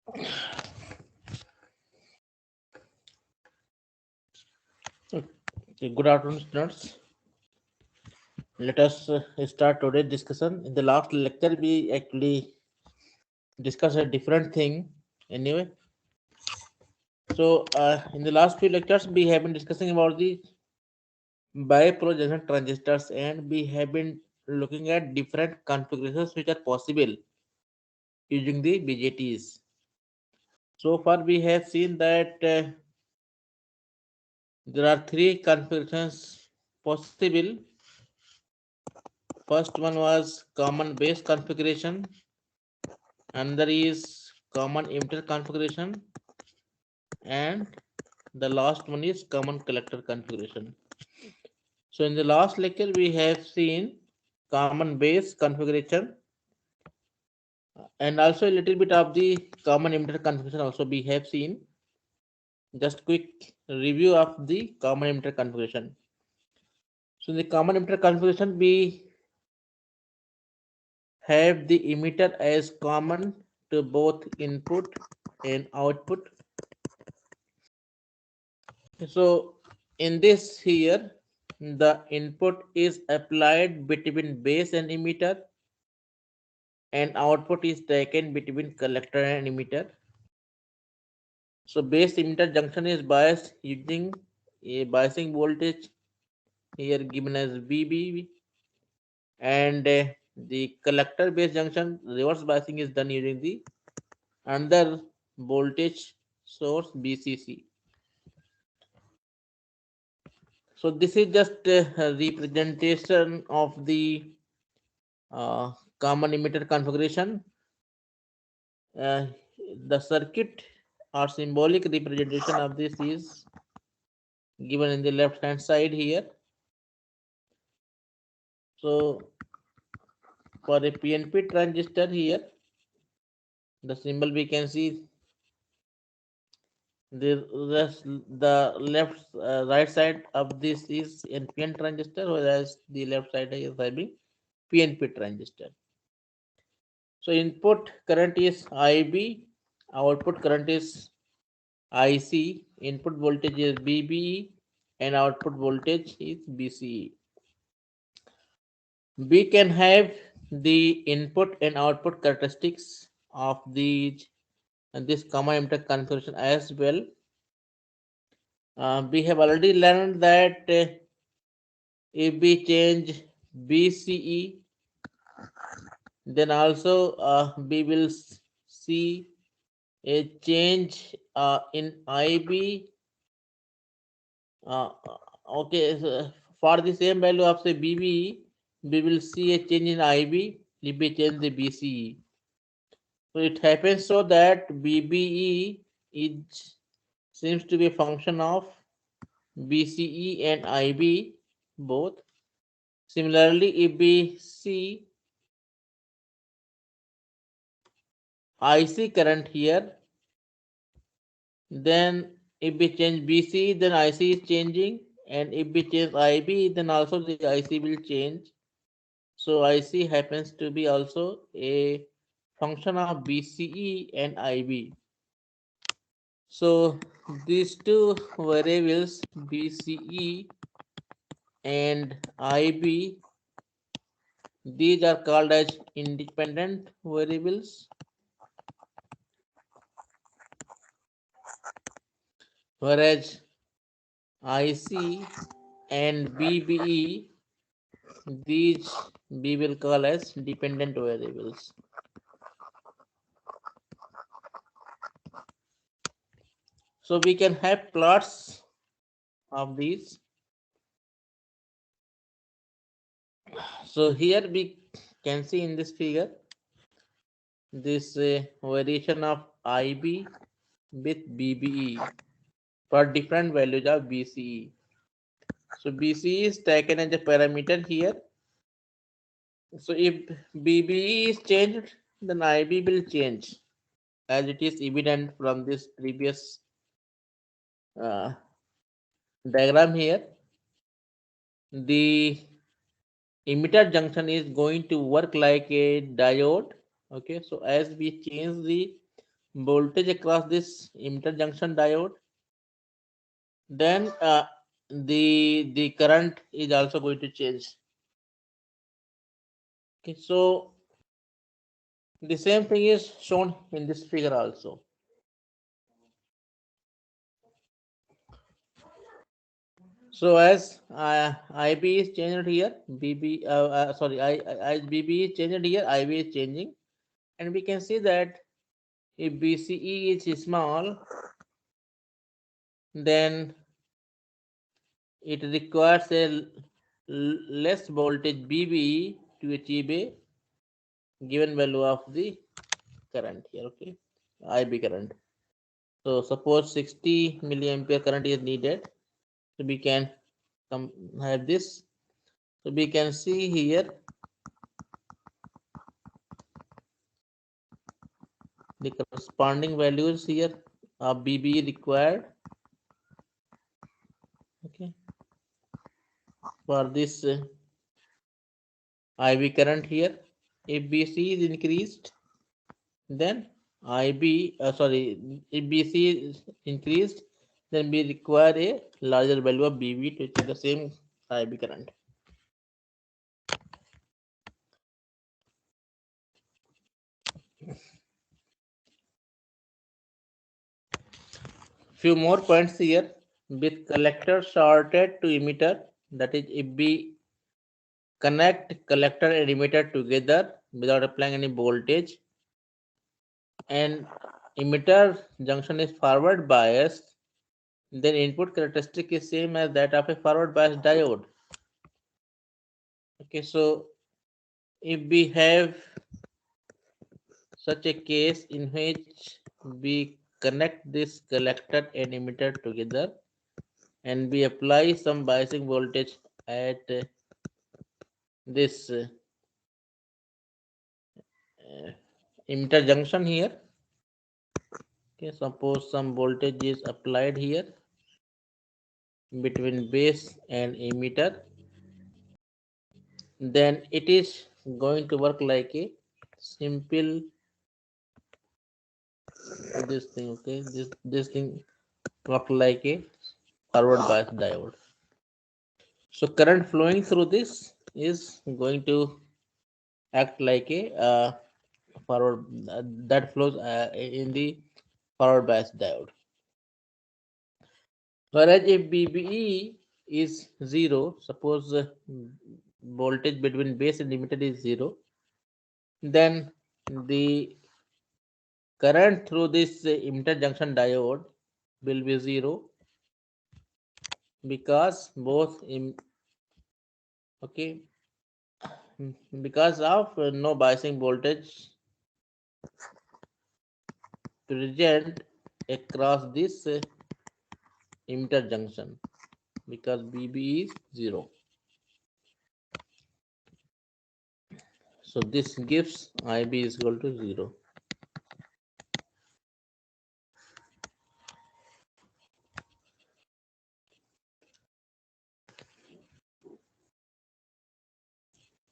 Okay, good afternoon, students. Let us start today's discussion. In the last lecture, we actually discussed a different thing. Anyway, so in the last few lectures, we have been discussing about the bipolar junction transistors, and we have been looking at different configurations which are possible using the BJTs. So far, we have seen that there are three configurations possible. First one was common base configuration, another is common emitter configuration, and the last one is common collector configuration. So in the last lecture we have seen common base configuration and also a little bit of the common emitter configuration also we have seen. Just quick review of the common emitter configuration. So in the common emitter configuration we have the emitter as common to both input and output. So in this here, the input is applied between base and emitter, and output is taken between collector and emitter. So base emitter junction is biased using a biasing voltage here given as VB, and the collector base junction reverse biasing is done using the another voltage source BCC. So this is just a representation of the uh, common emitter configuration. Uh, the circuit or symbolic representation of this is given in the left hand side here. So for a PNP transistor here, the symbol we can see the left right side of this is NPN transistor, whereas the left side is having PNP transistor. So input current is IB, output current is IC, input voltage is BBE, and output voltage is BCE. We can have the input and output characteristics of these and this common emitter configuration as well. We have already learned that if we change BCE, then also we will see a change in IB. Uh, okay, so for the same value of say BBE, we will see a change in IB if we change the BCE. So it happens so that BBE is seems to be a function of BCE and IB both. Similarly, if we see IC current here, then if we change BC, then IC is changing, and if we change IB, then also the IC will change. So IC happens to be also a function of BCE and IB. So these two variables BCE and IB, these are called as independent variables, whereas IC and BBE, these we will call as dependent variables. So we can have plots of these. So here we can see in this figure this variation of IB with BBE for different values of BCE. So BCE is taken as a parameter here. So if BBE is changed, then IB will change, as it is evident from this previous uh, diagram here. The emitter junction is going to work like a diode. Okay, so as we change the voltage across this emitter junction diode, then the current is also going to change. Okay, so the same thing is shown in this figure also. So as IB is changed here, BB is changed here, IB is changing, and we can see that if BCE is small, then it requires a less voltage BBE to achieve a given value of the current here. Okay, IB current. So suppose 60 milliampere current is needed, so we can have this. So we can see here the corresponding values here of BB required. Okay, for this IB current here, if BC is increased, then if BC is increased, then we require a larger value of BB to achieve the same IB current. Few more points here. With collector shorted to emitter, that is, if we connect collector and emitter together without applying any voltage, and emitter junction is forward biased, then input characteristic is same as that of a forward biased diode. Okay, so if we have such a case in which we connect this collector and emitter together and we apply some biasing voltage at this emitter junction here. Okay, suppose some voltage is applied here between base and emitter, then it is going to work like a simple this thing. Okay, this thing work like a forward bias diode. So current flowing through this is going to act like a forward that flows in the forward bias diode. Whereas if BBE is 0, suppose voltage between base and emitter is 0, then the current through this emitter junction diode will be 0 because both okay, because of no biasing voltage present across this emitter junction, because BB is 0. So this gives IB is equal to 0.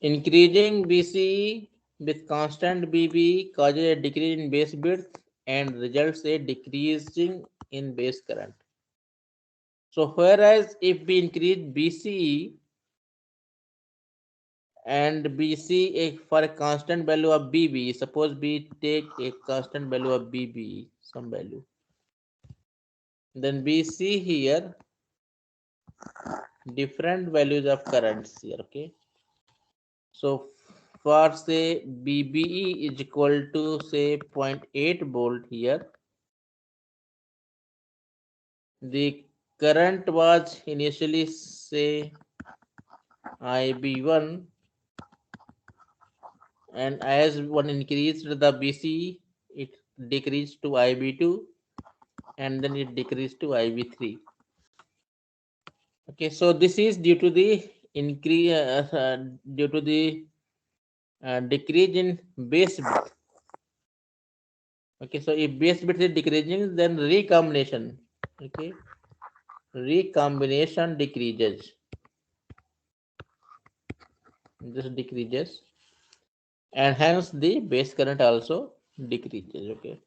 Increasing BCE with constant BB causes a decrease in base width and results a decreasing in base current. So whereas if we increase BCE and BC for a constant value of BB, suppose we take a constant value of BB, some value, then we see here different values of currents here. Okay, so for say BBE is equal to say 0.8 volt here, the current was initially say IB1, and as one increased the BCE, it decreased to IB2, and then it decreased to IB3. Okay, so this is due to the increase due to the decrease in base bit. Okay, so if base bit is decreasing, then recombination. Okay, recombination decreases. This decreases, and hence the base current also decreases. Okay,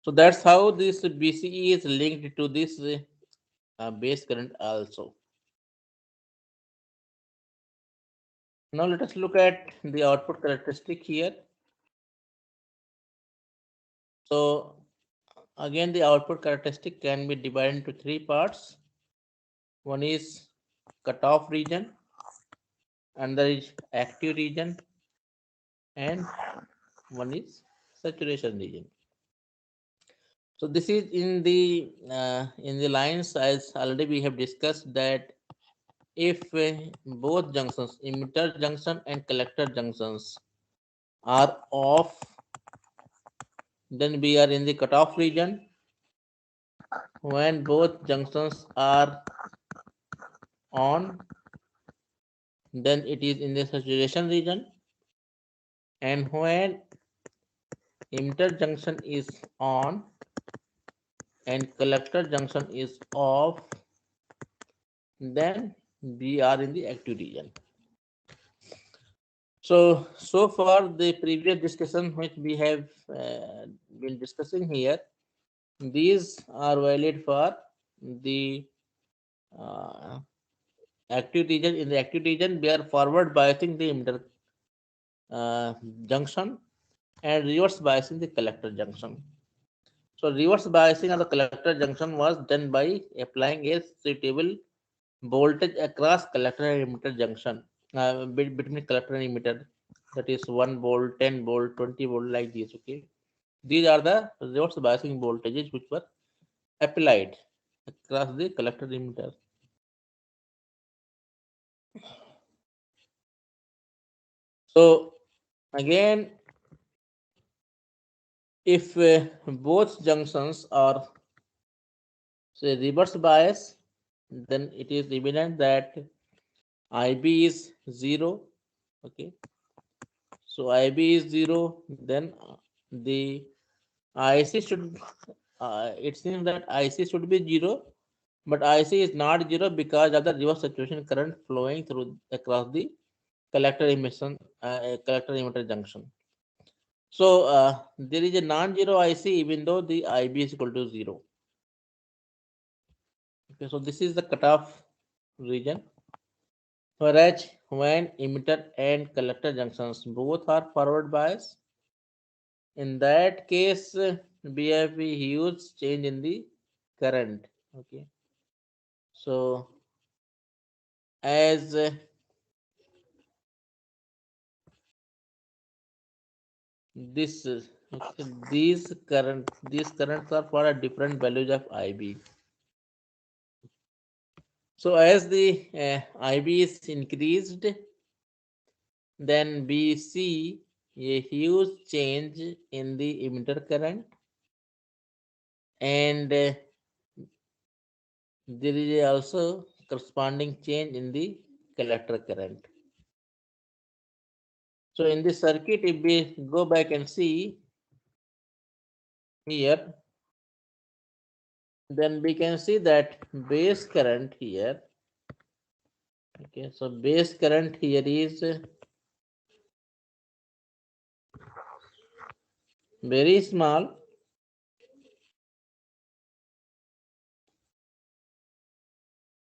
So that's how this BCE is linked to this base current also. Now let us look at the output characteristic here. So again, the output characteristic can be divided into three parts. One is cutoff region, another is active region, and one is saturation region. So this is in the lines, as already we have discussed, that if both junctions, emitter junction and collector junctions, are off, then we are in the cutoff region. When both junctions are on, then it is in the saturation region. And when emitter junction is on and collector junction is off, then we are in the active region. So far the previous discussion which we have been discussing here, these are valid for the uh, active region. In the active region, we are forward biasing the emitter junction and reverse biasing the collector junction. So reverse biasing of the collector junction was done by applying a suitable voltage across collector and emitter junction, between collector and emitter. That is 1 volt, 10 volt, 20 volt, like this. Okay, these are the reverse biasing voltages which were applied across the collector emitter. So again, if both junctions are, say, reverse bias, then it is evident that IB is 0. Okay, so IB is 0, then the IC should, it seems that IC should be 0, but IC is not 0 because of the reverse saturation current flowing through across the collector collector emitter junction. So there is a non-zero IC even though the IB is equal to 0. Okay, so this is the cutoff region. Whereas when emitter and collector junctions both are forward bias, in that case we have a huge change in the current. Okay, so as this okay, these currents are for a different values of IB. So as the IB is increased, then we see a huge change in the emitter current, and there is also corresponding change in the collector current. So in this circuit, if we go back and see here, then we can see that base current here. Okay, so base current here is very small.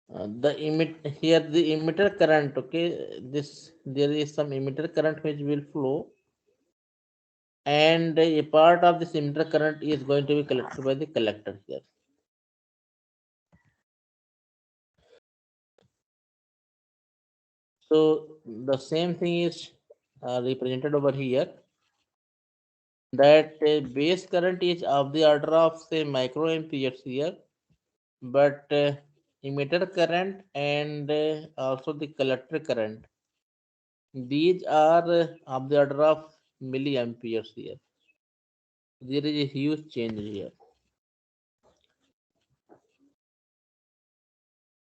The emitter current. Okay, this there is some emitter current which will flow, and a part of this emitter current is going to be collected by the collector here. So the same thing is represented over here, that base current is of the order of, say, microamperes here, but emitter current and also the collector current, these are of the order of milliamperes here. There is a huge change here.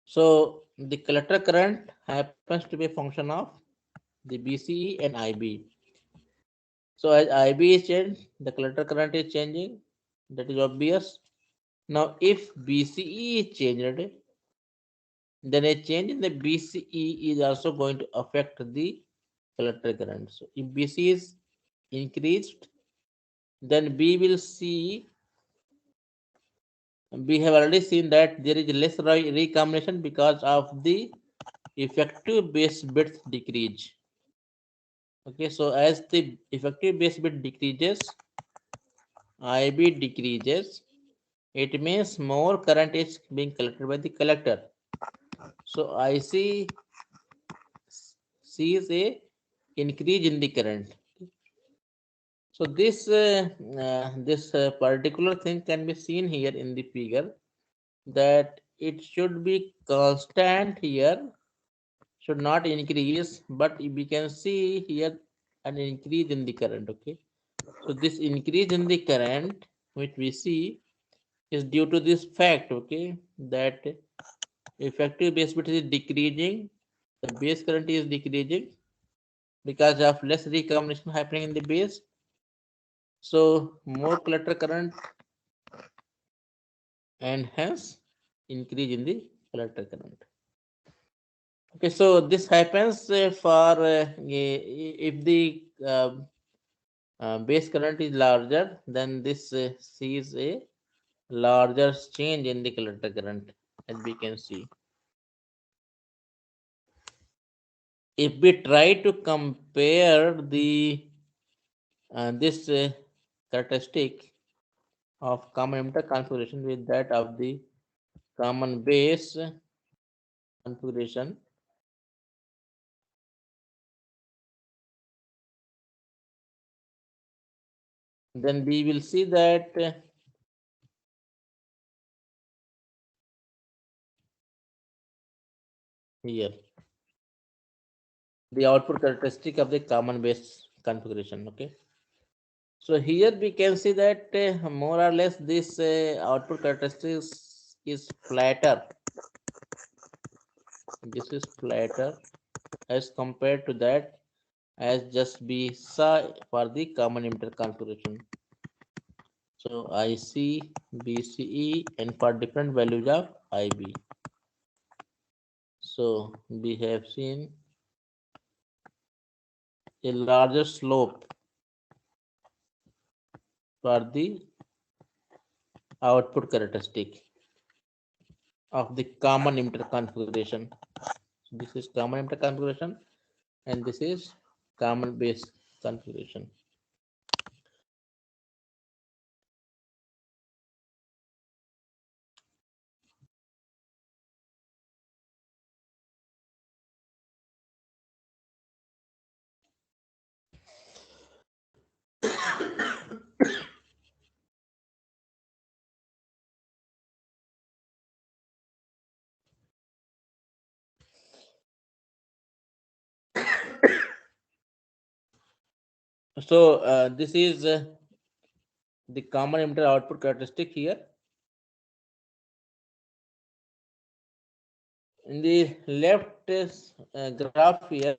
So the collector current happens to be a function of the BCE and IB. So as IB is changed, the collector current is changing. That is obvious. Now, if BCE is changed, then a change in the BCE is also going to affect the collector current. So if BCE is increased, then we will see we have already seen that there is less recombination because of the effective base bits decrease. Okay, so as the effective base bit decreases, IB decreases, it means more current is being collected by the collector. So IC sees a increase in the current. So this particular thing can be seen here in the figure, that it should be constant here, should not increase, but we can see here an increase in the current. Okay, so this increase in the current which we see is due to this fact, okay, that effective base bit is decreasing, the base current is decreasing because of less recombination happening in the base. So more collector current and hence increase in the collector current. Okay, so this happens for if the base current is larger, then this sees a larger change in the collector current, as we can see. If we try to compare the this characteristic of common emitter configuration with that of the common base configuration, then we will see that here the output characteristic of the common base configuration. Okay, so here we can see that more or less this output characteristics is flatter. This is flatter as compared to that as just we saw for the common emitter configuration. So IC, BCE, and for different values of IB. So we have seen a larger slope for the output characteristic of the common emitter configuration. So this is common emitter configuration and this is common base configuration. So this is the common emitter output characteristic here. In the left graph here,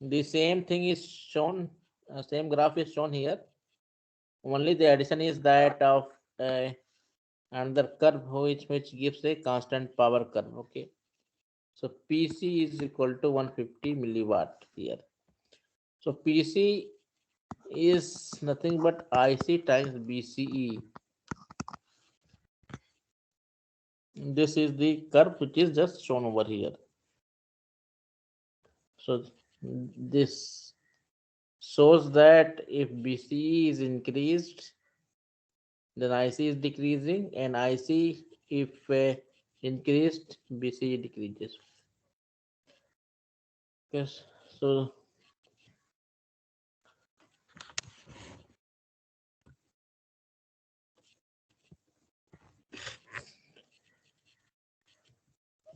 the same thing is shown, same graph is shown here. Only the addition is that of another curve which gives a constant power curve. Okay, so PC is equal to 150 milliwatt here. So PC is nothing but IC times BCE. This is the curve which is just shown over here. So this shows that if BCE is increased, then IC is decreasing, and IC if increased, BCE decreases. Yes, so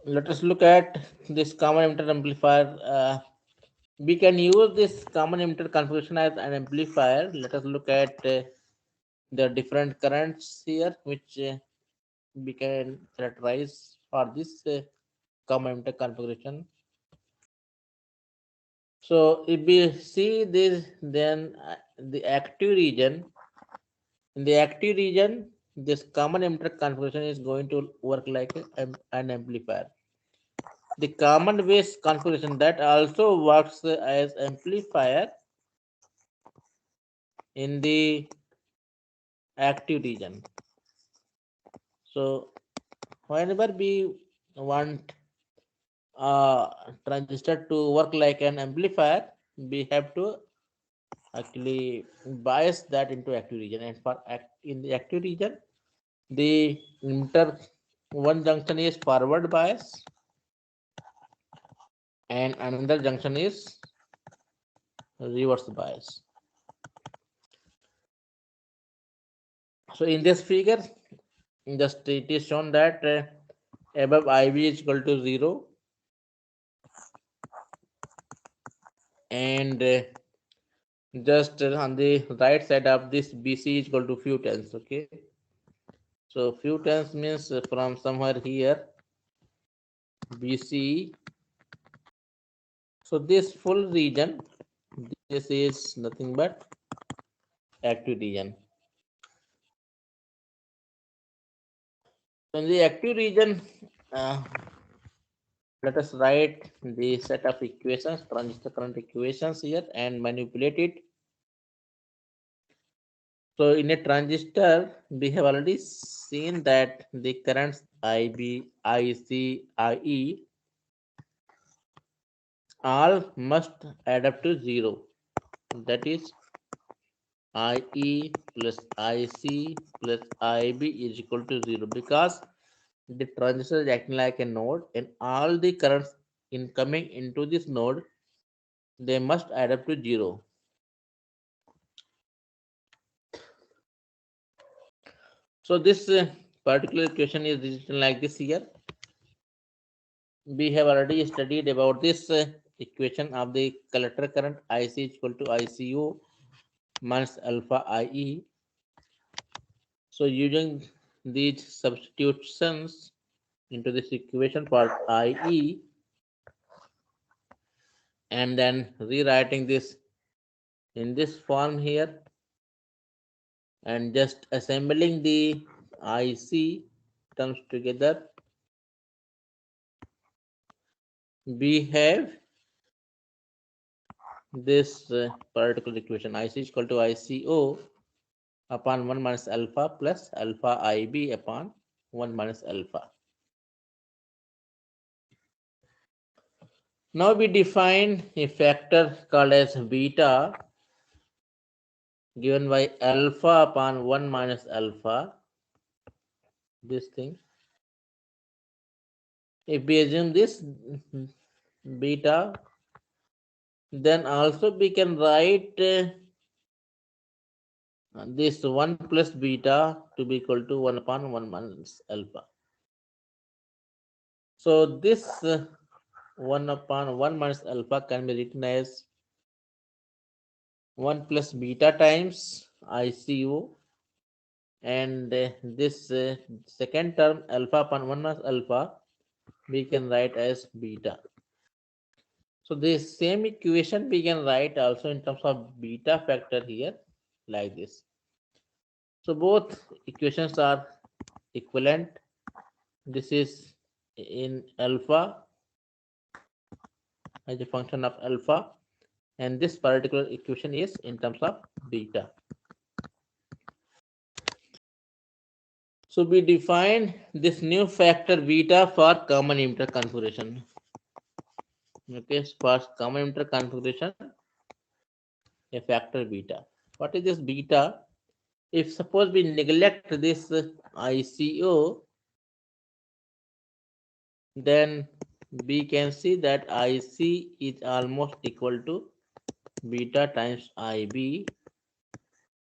let us look at this common emitter amplifier. We can use this common emitter configuration as an amplifier. Let us look at the different currents here, which we can characterize for this common emitter configuration. So if we see this, then the active region, in the active region, this common emitter configuration is going to work like an amplifier. The common base configuration that also works as amplifier in the active region. So whenever we want transistor to work like an amplifier, we have to actually bias that into active region. And for in the active region, the one junction is forward bias and another junction is reverse bias. So in this figure, just it is shown that above IB is equal to 0 and just on the right side of this BC is equal to few tens. Okay, so few tens means from somewhere here BC. So this full region, this is nothing but active region. So in the active region, let us write the set of equations, transistor current equations here and manipulate it. So in a transistor, we have already seen that the currents IB, IC, IE all must add up to 0. That is IE plus IC plus IB is equal to 0 because the transistor is acting like a node and all the currents incoming into this node, they must add up to 0. So this particular equation is written like this here. We have already studied about this equation of the collector current IC is equal to ICO minus alpha IE. So using these substitutions into this equation for IE and then rewriting this in this form here and just assembling the IC terms together, we have this particular equation IC is equal to ICO upon 1 minus alpha plus alpha IB upon 1 minus alpha. Now we define a factor called as beta given by alpha upon 1 minus alpha, this thing. If we assume this beta, then also we can write this 1 plus beta to be equal to 1 upon 1 minus alpha. So this 1 upon 1 minus alpha can be written as 1 plus beta times ICO and this second term alpha upon 1 minus alpha we can write as beta. So this same equation we can write also in terms of beta factor here like this. So both equations are equivalent. This is in alpha as a function of alpha and this particular equation is in terms of beta. So we define this new factor beta for common emitter configuration. Okay, for common emitter configuration, a factor beta. What is this beta? If suppose we neglect this ICO, then we can see that IC is almost equal to beta times IB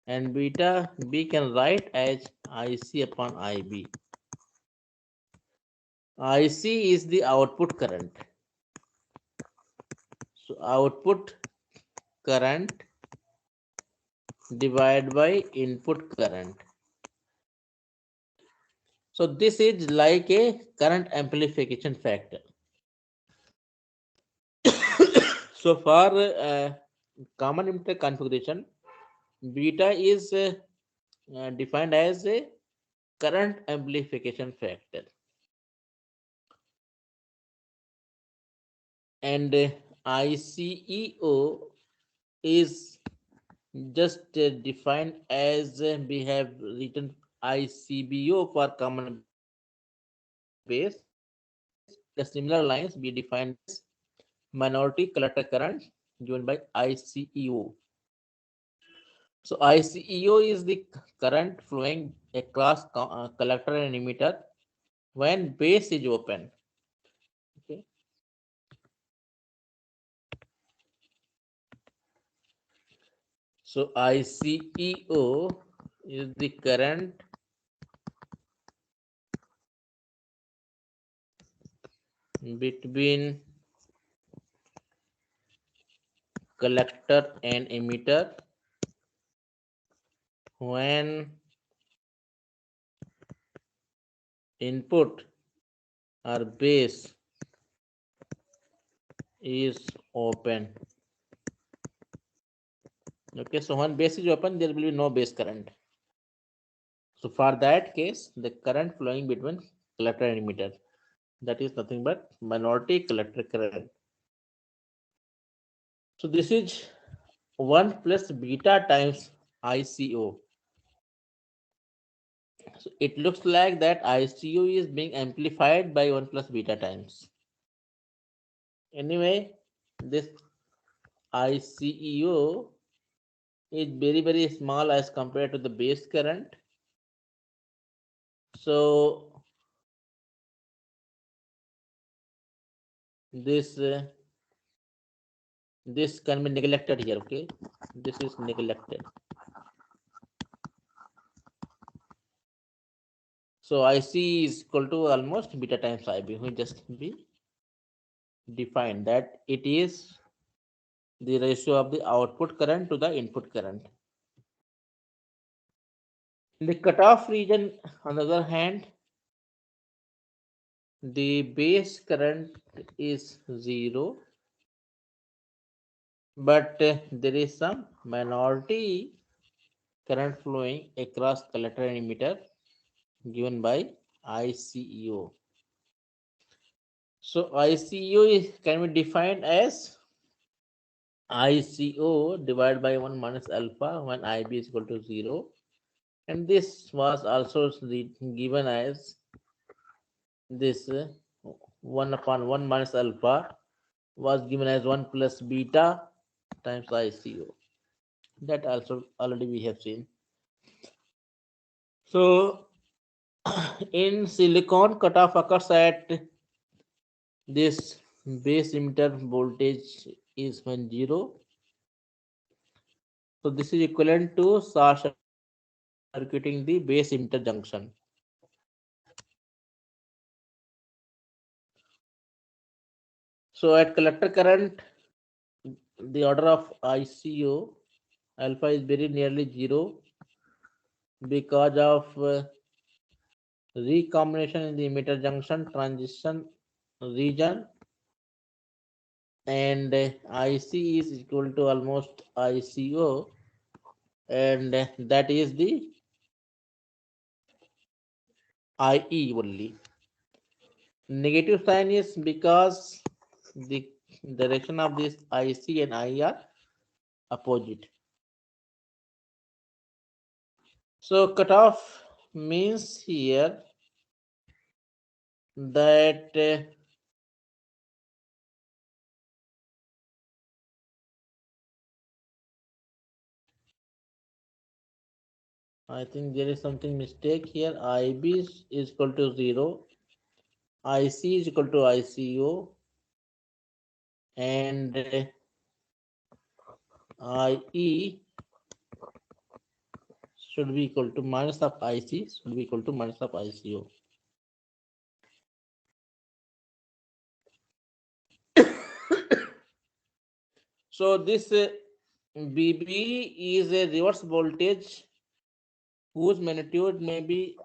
and beta we can write as IC upon IB. IC is the output current. So output current divided by input current. So this is like a current amplification factor. So for common emitter configuration, beta is defined as a current amplification factor. And ICEO is just define as we have written ICBO for common base. The similar lines we define as minority collector current given by ICEO. So ICEO is the current flowing across collector and emitter when base is open. Okay. So ICEO is the current between collector and emitter when input or base is open. Okay, so when base is open, there will be no base current. So for that case, the current flowing between collector and emitter, that is nothing but minority collector current. So this is 1 plus beta times ICO. So it looks like that ICO is being amplified by 1 plus beta times. Anyway, this ICEO is very small as compared to the base current. So this this can be neglected here. Okay, this is neglected. So IC is equal to almost beta times IB. We just be defined that it is the ratio of the output current to the input current. In the cutoff region, on the other hand, the base current is 0, but there is some minority current flowing across collector and emitter given by ICEO. So ICEO can be defined as ICO divided by 1 minus alpha when IB is equal to 0. And this was also given as this 1 upon 1 minus alpha was given as 1 plus beta times ICO. That also already we have seen. So in silicon, cutoff occurs at this base emitter voltage is when 0. So this is equivalent to short circuiting the base emitter junction. So at collector current, the order of ICO alpha is very nearly 0 because of recombination in the emitter junction transition region, and IC is equal to almost ICO, and that is the IE only. Negative sign is because the direction of this IC and I are opposite. So cutoff means here that I think there is something mistake here. IB is equal to 0, IC is equal to ICO, and IE should be equal to minus of IC should be equal to minus of ICO. So this BB is a reverse voltage whose magnitude may be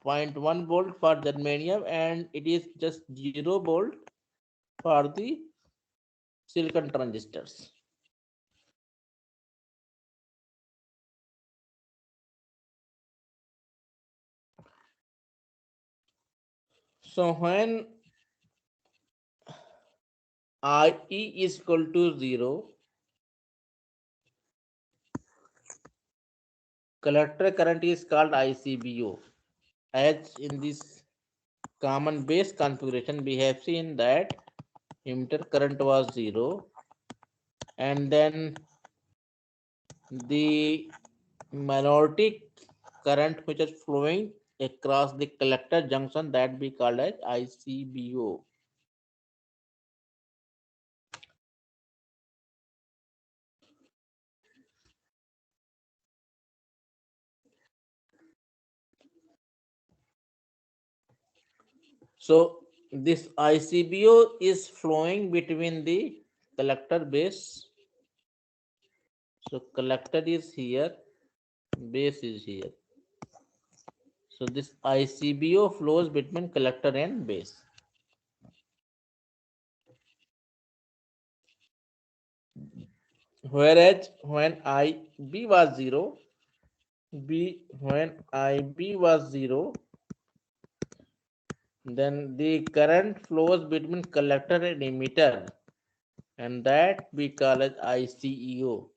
0.1 volt for germanium and it is just 0 volt for the silicon transistors. So when IE is equal to 0, collector current is called ICBO. As in this common base configuration, we have seen that emitter current was 0, and then the minority current which is flowing across the collector junction, that we called as ICBO. So this ICBO is flowing between the collector base. So collector is here, base is here. So this ICBO flows between collector and base. Whereas when IB was 0, when IB was 0, then the current flows between collector and emitter, and that we call as ICEO.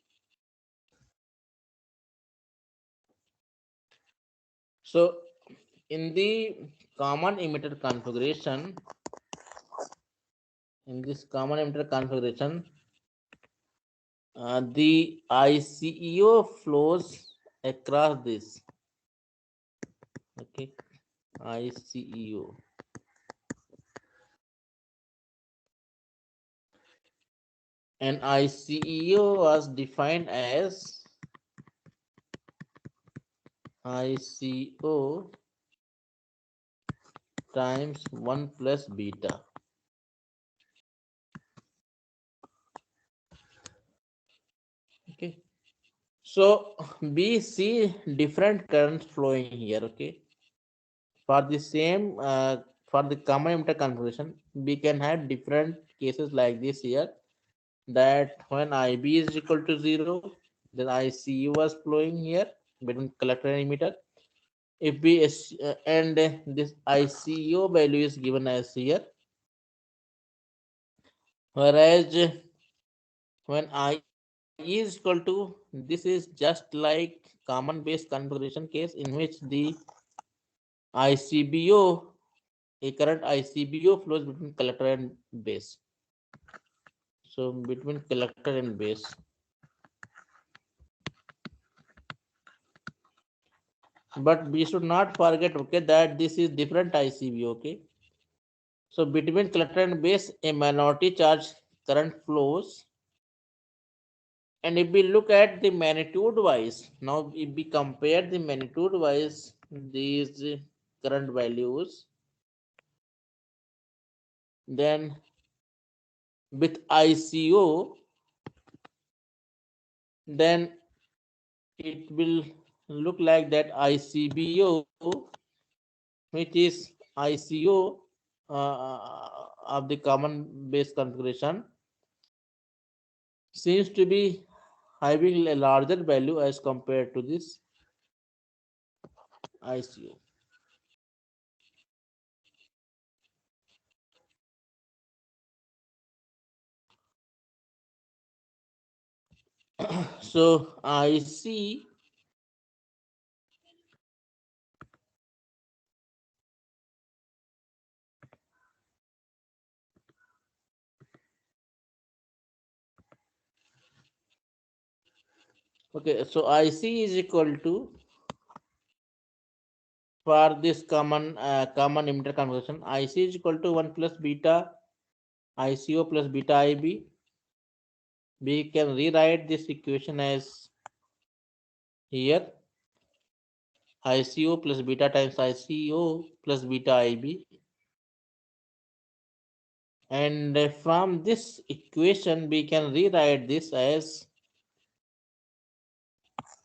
So in the common emitter configuration, the ICEO flows across this. Okay, ICEO. And ICEO was defined as ICO times 1 plus beta. Okay. So we see different currents flowing here. Okay. For the same, for the common emitter configuration, we can have different cases like this here. That when IB is equal to 0, then ICU was flowing here between collector and emitter. If we and this ICO value is given as here, whereas when I is equal to, this is just like common base configuration case in which the ICBO, a current ICBO flows between collector and base. So between collector and base. But we should not forget, okay, that this is different ICBO, okay. So between collector and base, a minority charge current flows. And if we look at the magnitude wise, now if we compare the magnitude wise these current values, then with ICO, then it will look like that ICBO, which is ICO of the common base configuration, seems to be having a larger value as compared to this ICO. So I see okay, so IC is equal to, for this common emitter configuration, IC is equal to 1 plus beta ICO plus beta IB. We can rewrite this equation as here ICO plus beta times ICO plus beta IB. And from this equation, we can rewrite this as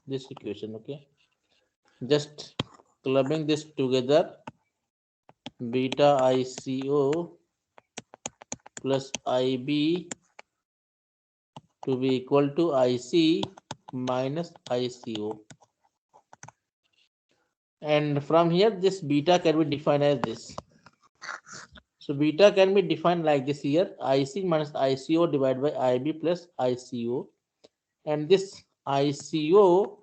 this equation, okay. Just clubbing this together, beta ICO plus IB to be equal to IC minus ICO. And from here, this beta can be defined as this. So beta can be defined like this here, IC minus ICO divided by IB plus ICO. And this ICO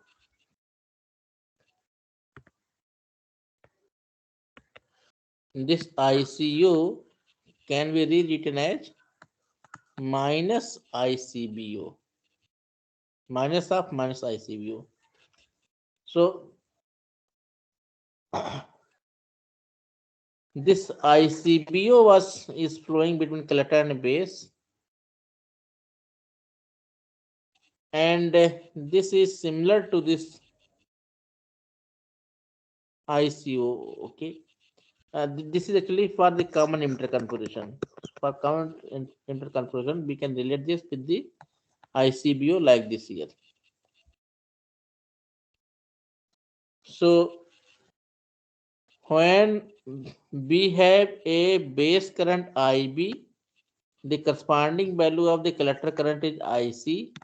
this ICU can be rewritten as minus ICBO, minus of minus ICBO. So this ICBO is flowing between collector and base, and this is similar to this ICO. Okay, this is actually for the common emitter configuration. For common emitter configuration, we can relate this with the ICBO like this here. So when we have a base current IB, the corresponding value of the collector current is IC,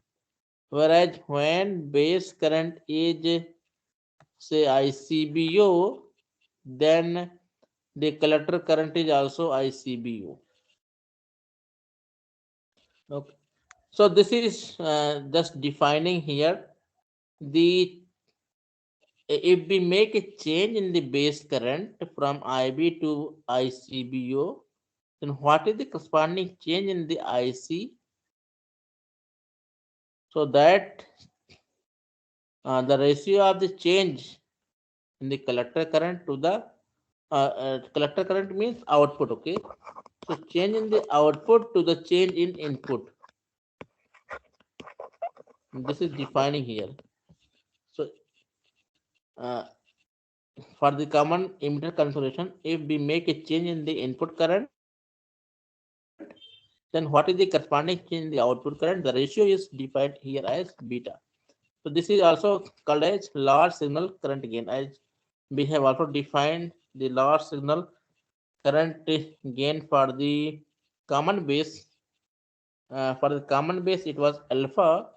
whereas when base current is say ICBO, then the collector current is also ICBO. Okay. So this is just defining here the if we make a change in the base current from IB to ICBO, then what is the corresponding change in the IC? So that the ratio of the change in the collector current to the collector current means output. Okay, so change in the output to the change in input. This is defining here. So for the common emitter configuration, if we make a change in the input current, then what is the corresponding change in the output current? The ratio is defined here as beta. So this is also called as large signal current gain, as we have also defined the large signal current gain for the common base. For the common base, it was alpha,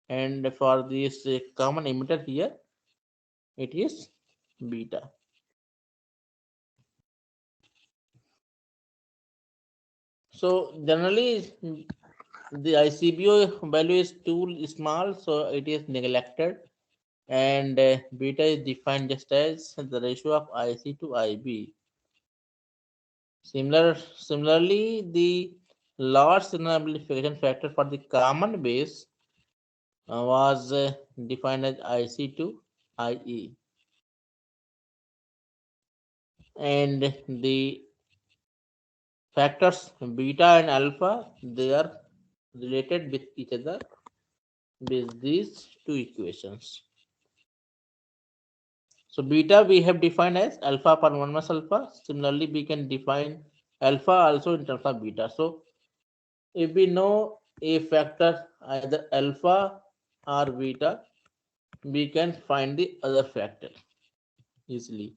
and for this common emitter here, it is beta. So generally, the ICBO value is too small, so it is neglected, and beta is defined just as the ratio of IC to IB. Similarly, the large signal amplification factor for the common base was defined as IC to IE, and the factors beta and alpha, they are related with each other with these two equations. So beta we have defined as alpha upon 1 minus alpha. Similarly, we can define alpha also in terms of beta. So if we know a factor either alpha or beta, we can find the other factor easily.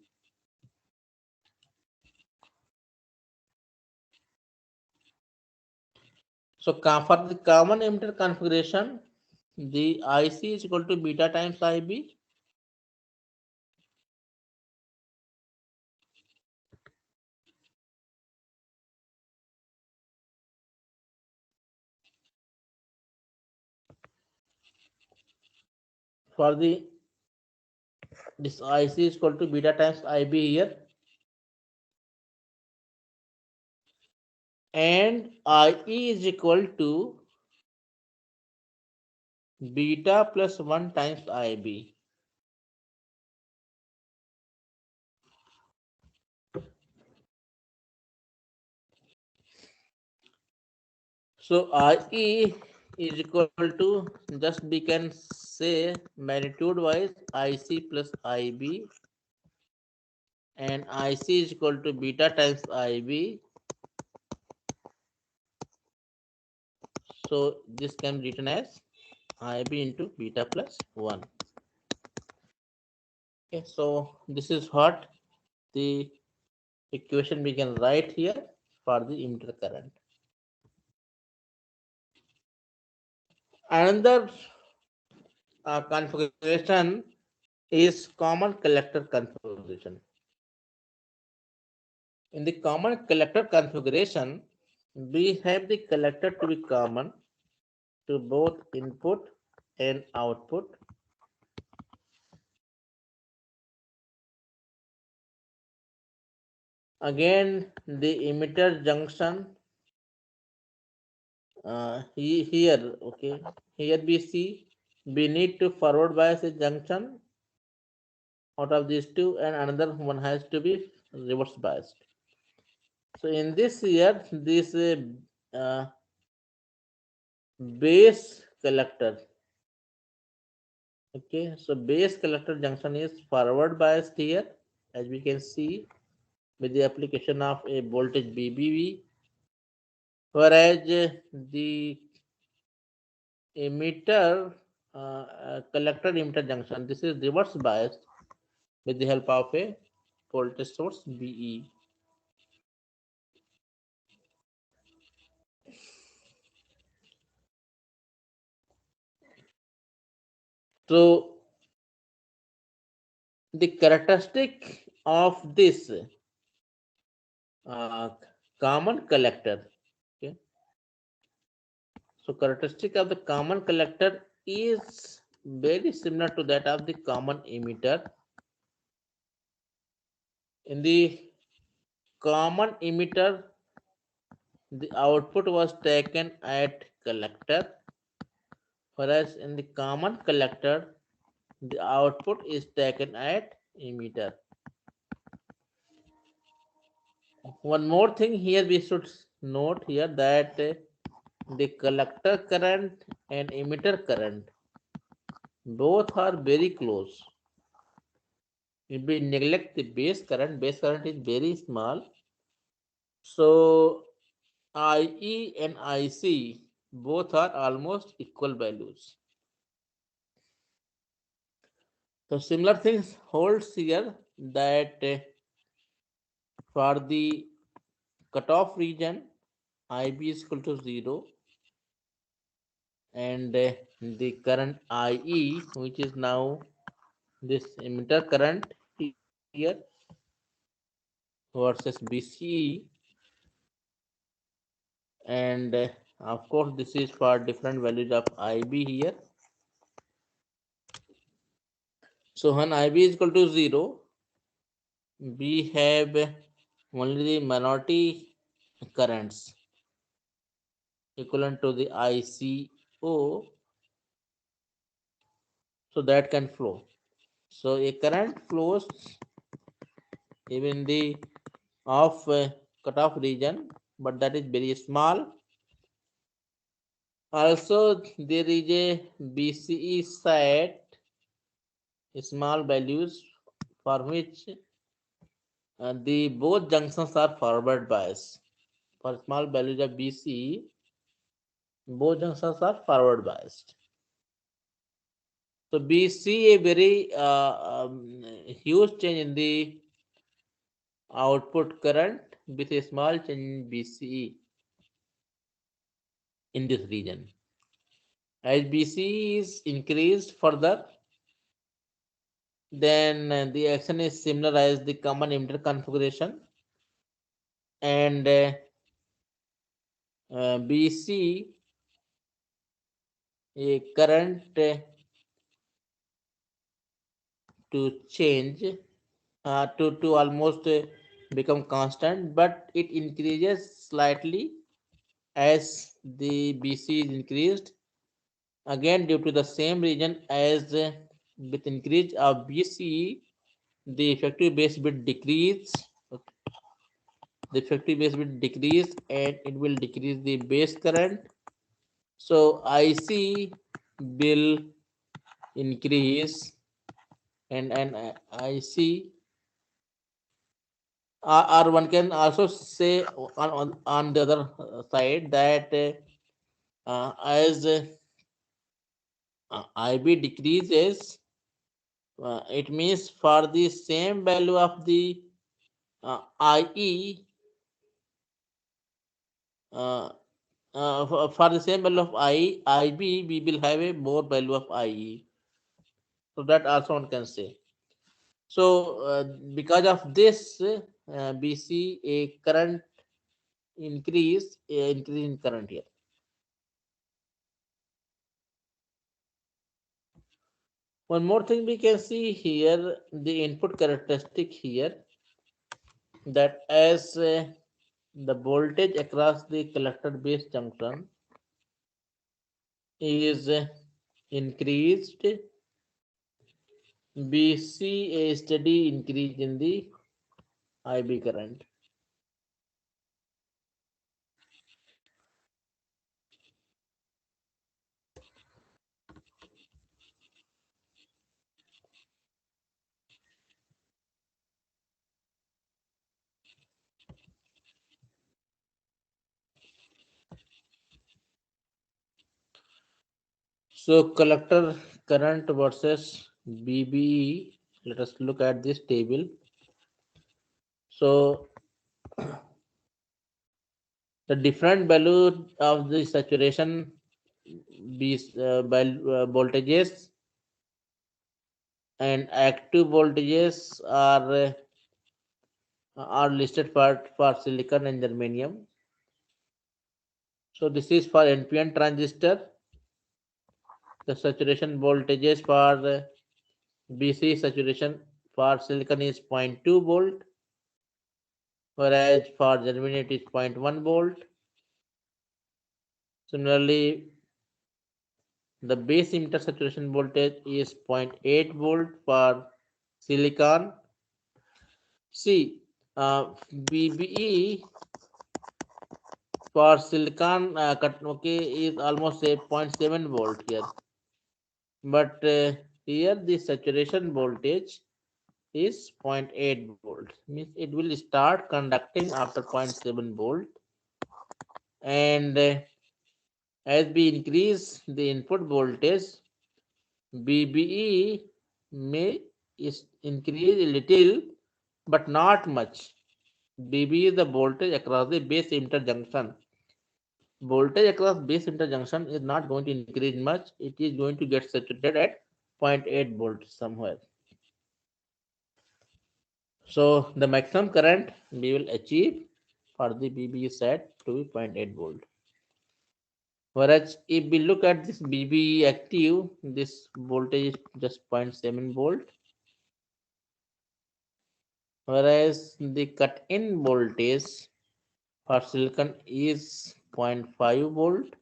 So for the common emitter configuration, the IC is equal to beta times IB. For the this IC is equal to beta times IB here, and IE is equal to beta plus 1 times IB. So IE is equal to, just we can say magnitude wise, IC plus IB, and IC is equal to beta times IB. So this can be written as IB into beta plus 1. Okay, so this is what the equation we can write here for the emitter current. Another configuration is common collector configuration. In the common collector configuration, we have the collector to be common to both input and output. Again, the emitter junction here, okay, here we see we need to forward bias a junction out of these two, and another one has to be reverse biased. So in this here, this uh, base collector, okay, so base collector junction is forward biased here, as we can see with the application of a voltage BBV, whereas the emitter collector emitter junction, this is reverse biased with the help of a voltage source BE. So the characteristic of this uh, common collector, okay, so characteristic of the common collector is very similar to that of the common emitter. In the common emitter, the output was taken at collector, whereas in the common collector, the output is taken at emitter. One more thing here we should note here that the collector current and emitter current both are very close. If we neglect the base current is very small. So IE and IC both are almost equal values. So similar things holds here that for the cutoff region IB is equal to 0, and the current IE, which is now this emitter current here versus BCE, and of course this is for different values of IB here. So when IB is equal to 0, we have only the minority currents equivalent to the ICO, so that can flow. So a current flows even the off cutoff region, but that is very small. Also, there is a BCE set small values for which the both junctions are forward bias. For small values of BCE, both junctions are forward biased. So we see a very huge change in the output current with a small change in BCE in this region. As BCE is increased further, then the action is similar as the common emitter configuration, and BC a current to change to almost become constant, but it increases slightly as the BC is increased, again due to the same reason as with increase of BC, the effective base bit decrease. The effective base will decrease and it will decrease the base current. So IC will increase, and IC, or one can also say on the other side that as IB decreases, it means for the same value of the IE, uh, for the same value of IB, we will have a more value of IE. So that also one can say. So because of this, we see a current increase in current here. One more thing we can see here, the input characteristic here. that as the voltage across the collector base junction is increased, we see a steady increase in the IB current. So collector current versus BBE. Let us look at this table. So the different value of the saturation voltages and active voltages are listed for silicon and germanium. So this is for NPN transistor. The saturation voltages for BC saturation for silicon is 0.2 volt, whereas for germanium it is 0.1 volt. Similarly, the base emitter saturation voltage is 0.8 volt for silicon. See, BBE for silicon okay, is almost a 0.7 volt here. But here the saturation voltage is 0.8 volt. Means it will start conducting after 0.7 volt. And as we increase the input voltage, BBE may increase a little, but not much. BB is the voltage across the base emitter junction. Voltage across base emitter junction is not going to increase much. It is going to get saturated at 0.8 volt somewhere. So the maximum current we will achieve for the BB is set to be 0.8 volt. Whereas if we look at this BB active, this voltage is just 0.7 volt. Whereas the cut-in voltage for silicon is 0.5 volt.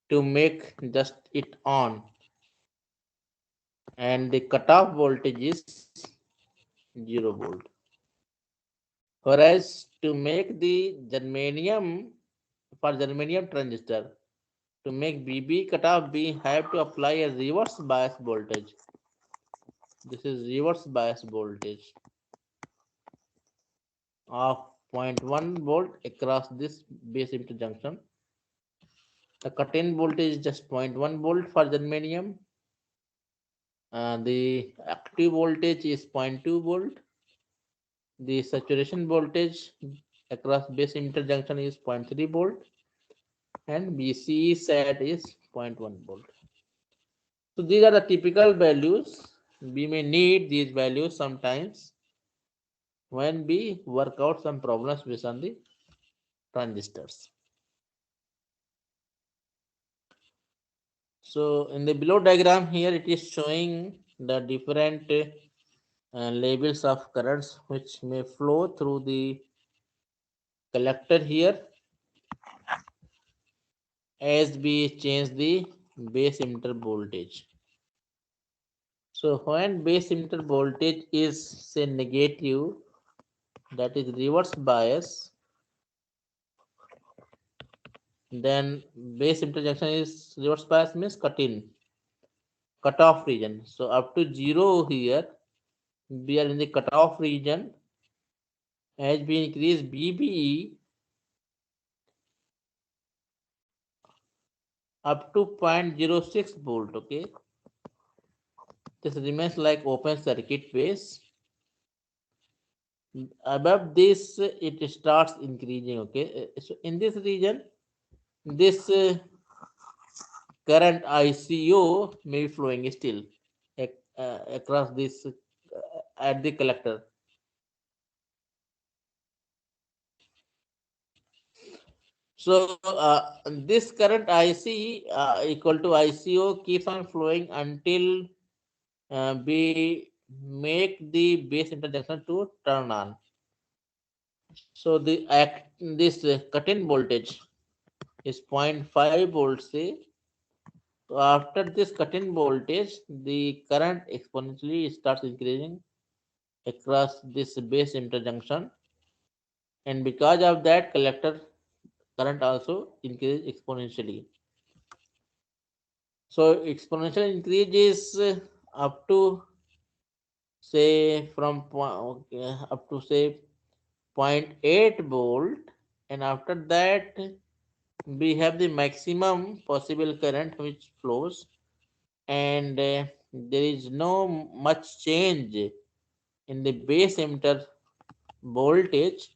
To make just it on, and the cutoff voltage is 0 volt. Whereas to make the germanium, for germanium transistor, to make BB cutoff, we have to apply a reverse bias voltage. This is reverse bias voltage of 0.1 volt across this base emitter junction. The cut-in voltage is just 0.1 volt for germanium. The active voltage is 0.2 volt. The saturation voltage across base emitter junction is 0.3 volt, and BCE sat is 0.1 volt. So these are the typical values. We may need these values sometimes when we work out some problems based on the transistors. So in the below diagram here, it is showing the different labels of currents which may flow through the collector here as we change the base emitter voltage. So when base emitter voltage is say negative, that is reverse bias, then base emitter junction is reverse bias means cutoff region. So up to 0 here, we are in the cutoff region. As we increase BBE up to 0.06 volt, okay, this remains like open circuit phase. Above this, it starts increasing, okay. So in this region, this current ICO may be flowing still across this at the collector. So this current IC equal to ICO keeps on flowing until we make the base interjunction to turn on. So this cut-in voltage is 0.5 volts. Say, so after this cut-in voltage, the current exponentially starts increasing across this base interjunction, and because of that, collector current also increases exponentially. So exponential increase is up to say up to say 0.8 volt, and after that we have the maximum possible current which flows, and there is no much change in the base emitter voltage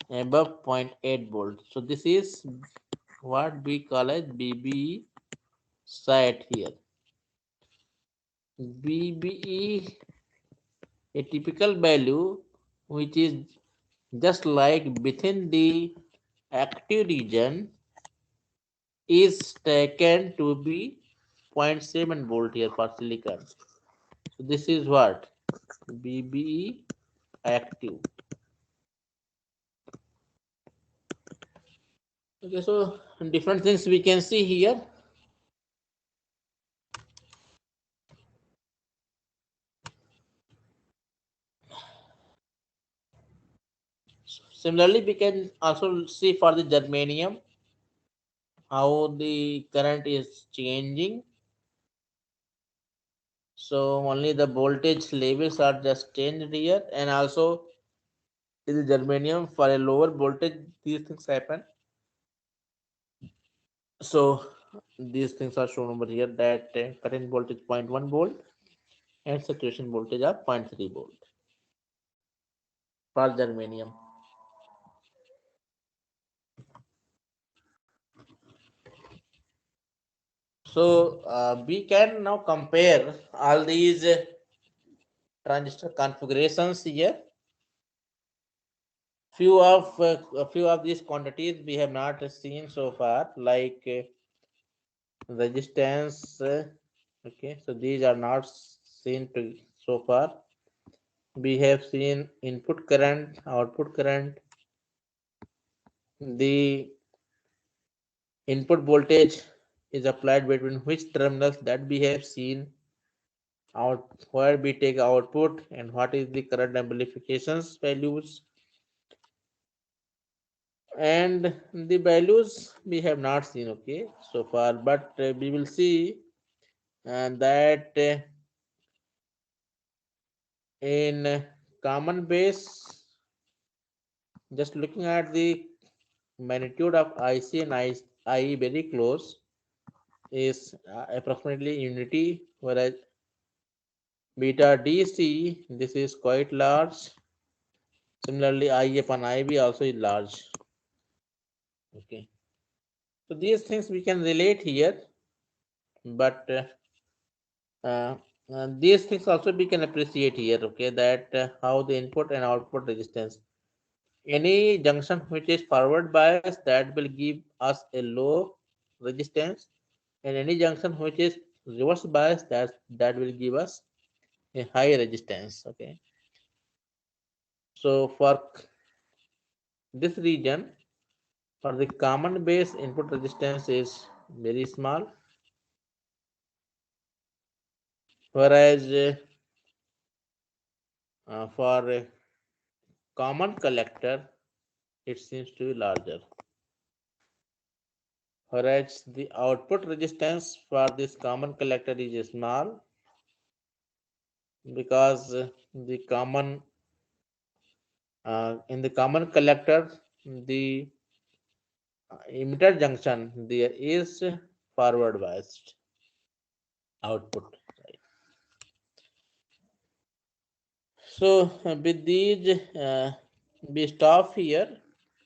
above 0.8 volt. So this is what we call as BBE site here. BBE, a typical value which is just like within the active region, is taken to be 0.7 volt here for silicon. So this is what BBE active. Okay, so different things we can see here. Similarly, we can also see for the germanium how the current is changing. So only the voltage levels are just changed here, and also in the germanium for a lower voltage these things happen. So these things are shown over here, that current voltage 0.1 volt and saturation voltage are 0.3 volt for germanium. So we can now compare all these transistor configurations here. A few of these quantities we have not seen so far, like resistance. Okay, so these are not seen so far. We have seen input current, output current, the input voltage is applied between which terminals, that we have seen, out where we take output, and what is the current amplifications values, and the values we have not seen okay so far, but we will see that in common base, just looking at the magnitude of IC and IE very close, is approximately unity, whereas beta DC, this is quite large. Similarly, I upon IB also is large. Okay. So these things we can relate here, but uh, these things also we can appreciate here. Okay, that how the input and output resistance. Any junction which is forward bias, that will give us a low resistance, and any junction which is reverse bias, that will give us a high resistance. Okay. So for this region, for the common base, input resistance is very small, whereas for a common collector it seems to be larger, whereas the output resistance for this common collector is small, because in the common collector, the emitter junction there is forward biased output. So with these, we stop here.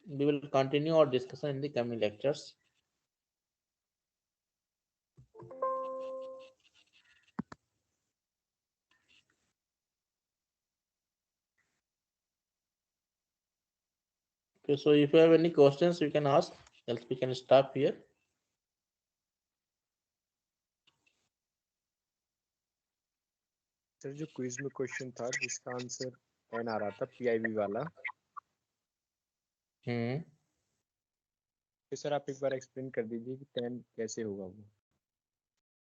We will continue our discussion in the coming lectures. Okay, so if you have any questions, you can ask, else we can stop here. Sir जो quiz में question था जिसका answer N आ रहा था PIV वाला, हम्म तो sir आप एक बार एक्सप्लेन कर दीजिए कि 10 कैसे होगा वो।